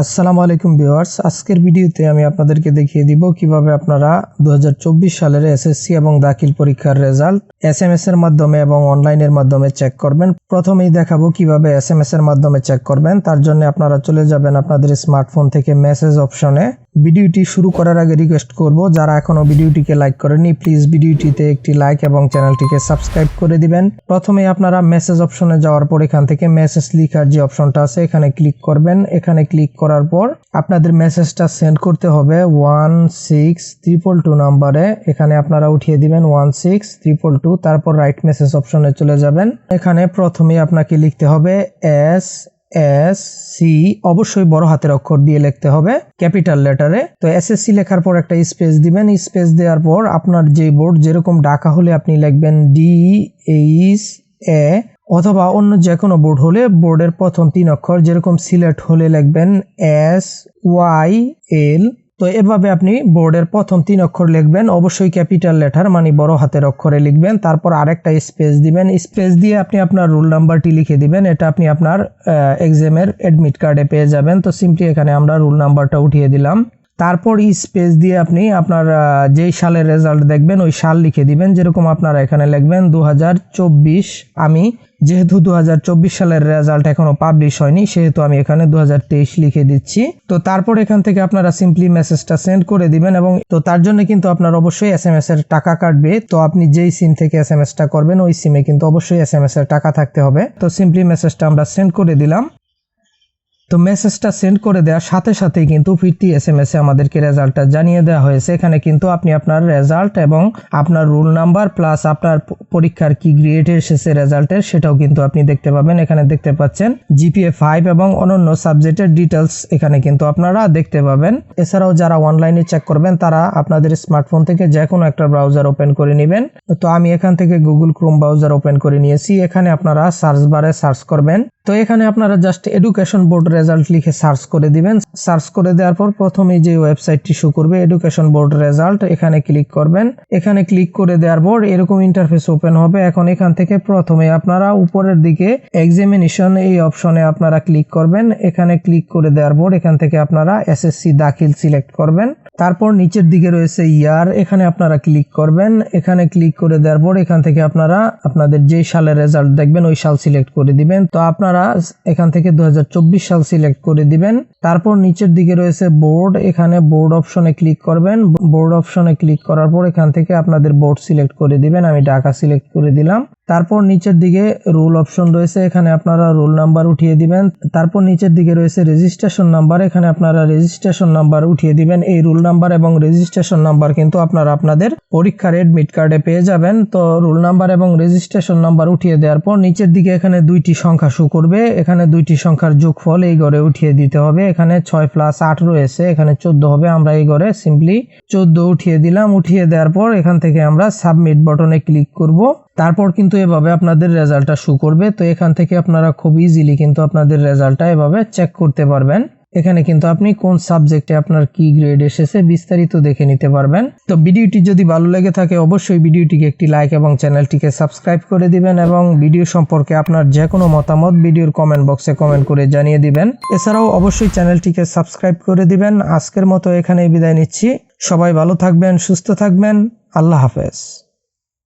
আসসালামু আলাইকুম ভিউয়ার্স, আজকের ভিডিওতে আমি আপনাদেরকে দেখিয়ে দিব কিভাবে আপনারা 2024 সালের এসএসসি এবং দাখিল পরীক্ষার রেজাল্ট এসএমএস এর মাধ্যমে এবং অনলাইনের মাধ্যমে চেক করবেন। প্রথমেই দেখাবো কিভাবে এসএমএস এর মাধ্যমে চেক করবেন। তার জন্য আপনারা চলে যাবেন আপনাদের স্মার্টফোন থেকে মেসেজ অপশনে। ভিডিওটি শুরু করার আগে রিকোয়েস্ট করব, যারা এখনো ভিডিওটিকে লাইক করেননি প্লিজ ভিডিওটিতে একটি লাইক এবং চ্যানেলটিকে সাবস্ক্রাইব করে দিবেন। প্রথমেই আপনারা মেসেজ অপশনে যাওয়ার পর এখান থেকে মেসেজ লেখার যে অপশনটা আছে এখানে ক্লিক করবেন। এখানে ক্লিক করার পর আপনাদের মেসেজটা সেন্ড করতে হবে 16222 নম্বরে। এখানে আপনারা উঠিয়ে দিবেন 16222, তারপর রাইট মেসেজ অপশনে চলে যাবেন। এখানে প্রথমেই আপনাকে লিখতে হবে এসএসসি, অবশ্যই বড় হাতের অক্ষর দিয়ে লিখতে হবে ক্যাপিটাল লেটারে। তো এসএসসি লেখার পর একটা স্পেস দিবেন। স্পেস দেওয়ার পর আপনার যে বোর্ড, যেরকম ঢাকা হলে আপনি লিখবেন DHA, অথবা অন্য যে কোনো বোর্ড হলে বোর্ডের প্রথম 3 অক্ষর, যেরকম সিলেট হলে লিখবেন SYL। তো এভাবে আপনি বোর্ডের প্রথম 3 অক্ষর লিখবেন, অবশ্যই ক্যাপিটাল লেটার মানে বড় হাতের অক্ষরে লিখবেন। তারপর আরেকটা স্পেস দিবেন। স্পেস দিয়ে আপনি আপনার রোল নাম্বারটি লিখে দিবেন। এটা আপনি আপনার এক্সামের অ্যাডমিট কার্ডে পেয়ে যাবেন। তো সিম্পলি এখানে আমরা রোল নাম্বারটা উঠিয়ে দিলাম। তারপর স্পেস দিয়ে আপনি আপনার যেই সালের রেজাল্ট দেখবেন ওই সাল লিখে দিবেন। যেরকম আপনারা এখানে লিখবেন 2024। আমি যেহেতু 2024 সালের রেজাল্ট এখনো পাবলিশ হয়নি, সেহেতু আমি এখানে 2023 লিখে দিচ্ছি। তো তারপর এখান থেকে আপনারা সিম্পলি মেসেজটা সেন্ড করে দিবেন। এবং তো তার জন্য কিন্তু আপনার অবশ্যই এসএমএস এর টাকা কাটবে। তো আপনি যেই সিম থেকে এসএমএসটা করবেন ওই সিমে কিন্তু অবশ্যই এসএমএস এর টাকা থাকতে হবে। তো সিম্পলি মেসেজটা আমরা সেন্ড করে দিলাম। তো মেসেজটা সেন্ড করে দেওয়ার সাথে সাথেই কিন্তু ফিরতি এসএমএস এ আমাদেরকে রেজাল্টটা জানিয়ে দেওয়া হয়েছে। এখানে কিন্তু আপনি আপনার রেজাল্ট এবং আপনার রোল নাম্বার প্লাস আপনার পরীক্ষার কি গ্রেড এসেছে রেজাল্টের, সেটাও কিন্তু আপনি দেখতে পাবেন। এখানে দেখতে পাচ্ছেন GPA 5 এবং অন্যান্য সাবজেক্টের ডিটেলস এখানে কিন্তু আপনারা দেখতে পাবেন। এছাড়াও যারা অনলাইনে চেক করবেন তারা আপনাদের স্মার্টফোন থেকে যে কোনো একটা ব্রাউজার ওপেন করে নেবেন। তো আমি এখান থেকে গুগল ক্রোম ব্রাউজার ওপেন করে নিয়েছি। এখানে আপনারা সার্চ বারে সার্চ করবেন। তো এখানে আপনারা জাস্ট এডুকেশন বোর্ড রেজাল্ট লিখে সার্চ করে দিবেন। সার্চ করে দেওয়ার পর প্রথমে যে ওয়েবসাইটটি শো করবে এডুকেশন বোর্ড রেজাল্ট, এখানে ক্লিক করবেন। এখানে ক্লিক করে দেওয়ার পর এরকম ইন্টারফেস ওপেন হবে। এখন এখান থেকে প্রথমে আপনারা উপরের দিকে এক্সামিনেশন এই অপশনে আপনারা ক্লিক করবেন। এখানে ক্লিক করে দেওয়ার পর এখান থেকে আপনারা এসএসসি দাখিল সিলেক্ট করবেন। তারপর নিচের দিকে রয়েছে ইয়ার, এখানে আপনারা ক্লিক করবেন। এখানে ক্লিক করে দেওয়ার পর এখান থেকে আপনারা আপনাদের যে সালের রেজাল্ট দেখবেন ওই সাল সিলেক্ট করে দিবেন। তো আপনারা এখান থেকে 2024 সাল সিলেক্ট করে দিবেন। তারপর নিচের দিকে রয়েছে বোর্ড, এখানে বোর্ড অপশনে ক্লিক করবেন। বোর্ড অপশনে ক্লিক করার পর এখান থেকে আপনাদের বোর্ড সিলেক্ট করে দিবেন। আমি ঢাকা সিলেক্ট করে দিলাম। তারপর নিচের দিকে রোল অপশন রয়েছে, এখানে আপনারা রোল নাম্বার উঠিয়ে দিবেন। তারপর নিচের দিকে রয়েছে রেজিস্ট্রেশন নাম্বার, এখানে আপনারা রেজিস্ট্রেশন নাম্বার উঠিয়ে দিবেন। এই রোল নাম্বার এবং রেজিস্ট্রেশন নাম্বার কিন্তু আপনারা আপনাদের পরীক্ষার এডমিট কার্ডে পেয়ে যাবেন। তো রোল নাম্বার এবং রেজিস্ট্রেশন নাম্বার উঠিয়ে দেওয়ার পর নিচের দিকে এখানে 2টি সংখ্যা শো করবে। এখানে 2টি সংখ্যার যোগফল এই ঘরে উঠিয়ে দিতে হবে। এখানে 6 + 8 রয়েছে, এখানে 14 হবে। আমরা এই ঘরে সিম্পলি 14 উঠিয়ে দিলাম। উঠিয়ে দেওয়ার পর এখান থেকে আমরা সাবমিট বাটনে ক্লিক করব। তারপর কিন্তু এভাবে আপনাদের রেজাল্টটা শো করবে। তো এখান থেকে আপনারা খুব ইজিলি কিন্তু আপনাদের রেজাল্টটা এভাবে চেক করতে পারবেন। এখানে কিন্তু আপনি কোন সাবজেক্টে আপনার কি গ্রেড এসেছে বিস্তারিত দেখে নিতে পারবেন। তো ভিডিওটি যদি ভালো লেগে থাকে অবশ্যই ভিডিওটিকে একটি লাইক এবং চ্যানেলটিকে সাবস্ক্রাইব করে দিবেন। এবং ভিডিও সম্পর্কে আপনার যে কোনো মতামত ভিডিওর কমেন্ট বক্সে কমেন্ট করে জানিয়ে দিবেন। এছাড়াও অবশ্যই চ্যানেলটিকে সাবস্ক্রাইব করে দিবেন। আজকের মতো এখানেই বিদায় নিচ্ছি। সবাই ভালো থাকবেন, সুস্থ থাকবেন। আল্লাহ হাফেজ।